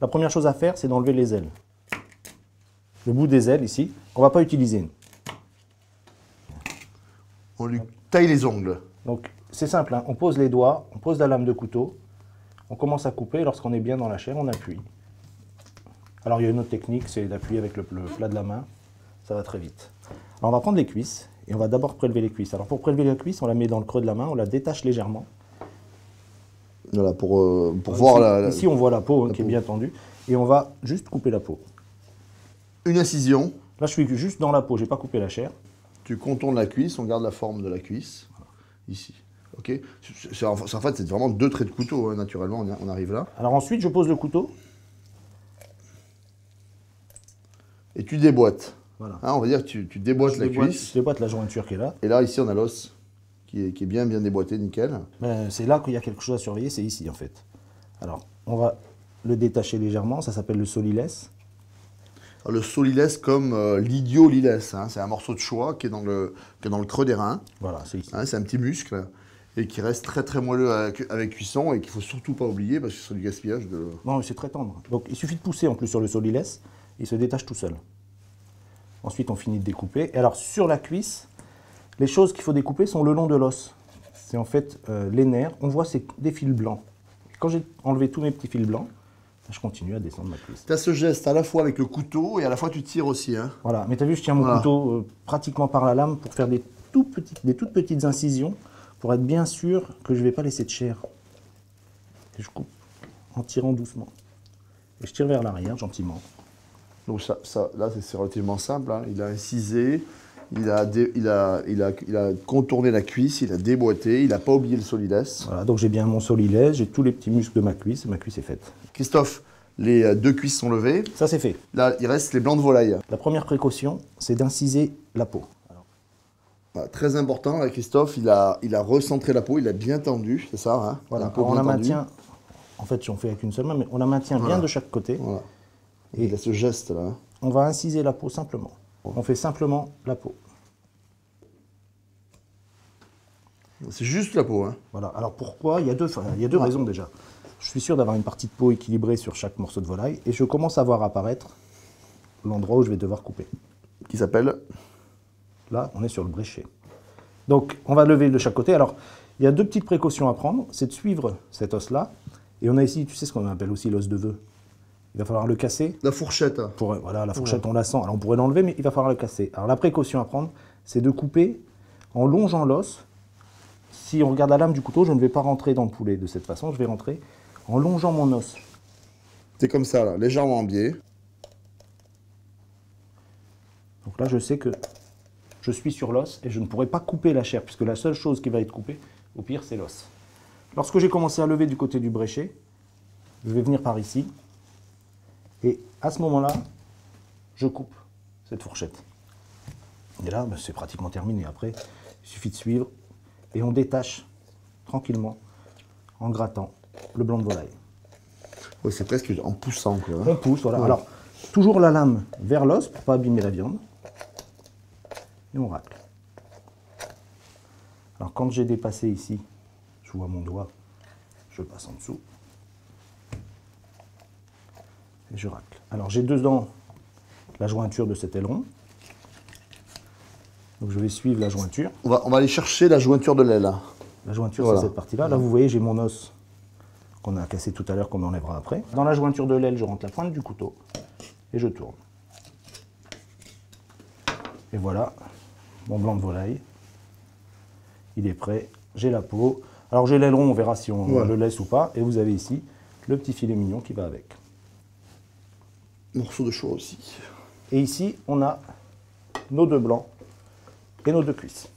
la première chose à faire, c'est d'enlever les ailes. Le bout des ailes, ici, on ne va pas utiliser. On lui taille les ongles. Donc, c'est simple, hein. On pose les doigts, on pose la lame de couteau, on commence à couper, lorsqu'on est bien dans la chair, on appuie. Alors, il y a une autre technique, c'est d'appuyer avec le plat de la main, ça va très vite. Alors, on va prendre les cuisses, et on va d'abord prélever les cuisses. Alors, pour prélever la cuisse, on la met dans le creux de la main, on la détache légèrement. Voilà, pour voir ici, on voit la peau qui est bien tendue, et on va juste couper la peau. Une incision. Là, je suis juste dans la peau, je n'ai pas coupé la chair. Tu contournes la cuisse, on garde la forme de la cuisse, ici. Ok. En fait, c'est vraiment 2 traits de couteau, hein, naturellement, on arrive là. Alors ensuite, je pose le couteau. Et tu déboîtes. Voilà. Hein, on va dire que tu déboîtes la cuisse. Je déboîte la jointure qui est là. Et là, ici, on a l'os qui est bien déboîté, nickel. C'est là qu'il y a quelque chose à surveiller, c'est ici en fait. Alors, on va le détacher légèrement, ça s'appelle le solilès. Alors, le solilès comme l'idiolilès, hein, c'est un morceau de choix qui est dans le creux des reins. Voilà, c'est ici. Hein, c'est un petit muscle et qui reste très très moelleux avec cuisson et qu'il ne faut surtout pas oublier parce que c'est du gaspillage. Non, c'est très tendre. Donc il suffit de pousser en plus sur le solilès, il se détache tout seul. Ensuite, on finit de découper. Et alors, sur la cuisse, les choses qu'il faut découper sont le long de l'os. C'est en fait les nerfs. On voit c'est des fils blancs. Quand j'ai enlevé tous mes petits fils blancs, je continue à descendre ma cuisse. Tu as ce geste à la fois avec le couteau et à la fois tu tires aussi. Hein. Voilà, mais tu as vu, je tiens mon couteau pratiquement par la lame pour faire des toutes petites incisions pour être bien sûr que je ne vais pas laisser de chair. Et je coupe en tirant doucement. Et je tire vers l'arrière gentiment. Donc là, c'est relativement simple. Hein. Il a incisé, il a contourné la cuisse, il a déboîté, il n'a pas oublié le solilès. Voilà, donc j'ai bien mon solilès, j'ai tous les petits muscles de ma cuisse est faite. Christophe, les 2 cuisses sont levées. Ça, c'est fait. Là, il reste les blancs de volaille. La première précaution, c'est d'inciser la peau. Voilà, très important, là, Christophe, il a recentré la peau, il a bien tendu, c'est ça hein. Voilà, on la maintient, en fait, j'en fais avec une seule main, mais on la maintient bien de chaque côté. Voilà. Et il a ce geste-là. Hein. On va inciser la peau simplement. On fait simplement la peau. C'est juste la peau. Hein. Voilà. Alors pourquoi? Il y a deux raisons déjà. Je suis sûr d'avoir une partie de peau équilibrée sur chaque morceau de volaille et je commence à voir apparaître l'endroit où je vais devoir couper. Qui s'appelle? Là, on est sur le bréchet. Donc, on va lever de chaque côté. Alors, il y a 2 petites précautions à prendre. C'est de suivre cet os-là. Et on a ici, tu sais ce qu'on appelle aussi l'os de vœu. Il va falloir le casser. La fourchette. Voilà, la fourchette, on la sent. Alors, on pourrait l'enlever, mais il va falloir le casser. Alors, la précaution à prendre, c'est de couper en longeant l'os. Si on regarde la lame du couteau, je ne vais pas rentrer dans le poulet de cette façon. Je vais rentrer en longeant mon os. C'est comme ça, là, légèrement en biais. Donc là, je sais que je suis sur l'os et je ne pourrai pas couper la chair, puisque la seule chose qui va être coupée, au pire, c'est l'os. Lorsque j'ai commencé à lever du côté du bréchet, je vais venir par ici. Et à ce moment-là, je coupe cette fourchette. Et là, c'est pratiquement terminé. Après, il suffit de suivre et on détache tranquillement en grattant le blanc de volaille. Oui, c'est presque en poussant. Quoi. On pousse, voilà. Ouais. Alors, toujours la lame vers l'os pour ne pas abîmer la viande. Et on racle. Alors, quand j'ai dépassé ici, je vois mon doigt, je passe en dessous. Et je racle. Alors, j'ai dedans la jointure de cet aileron. Donc, je vais suivre la jointure. On va aller chercher la jointure de l'aile. La jointure, voilà. C'est cette partie-là. Là, vous voyez, j'ai mon os qu'on a cassé tout à l'heure, qu'on enlèvera après. Dans la jointure de l'aile, je rentre la pointe du couteau et je tourne. Et voilà, mon blanc de volaille. Il est prêt. J'ai la peau. Alors, j'ai l'aileron, on verra si on le laisse ou pas. Et vous avez ici le petit filet mignon qui va avec. Morceau de choix aussi. Et ici, on a nos 2 blancs et nos 2 cuisses.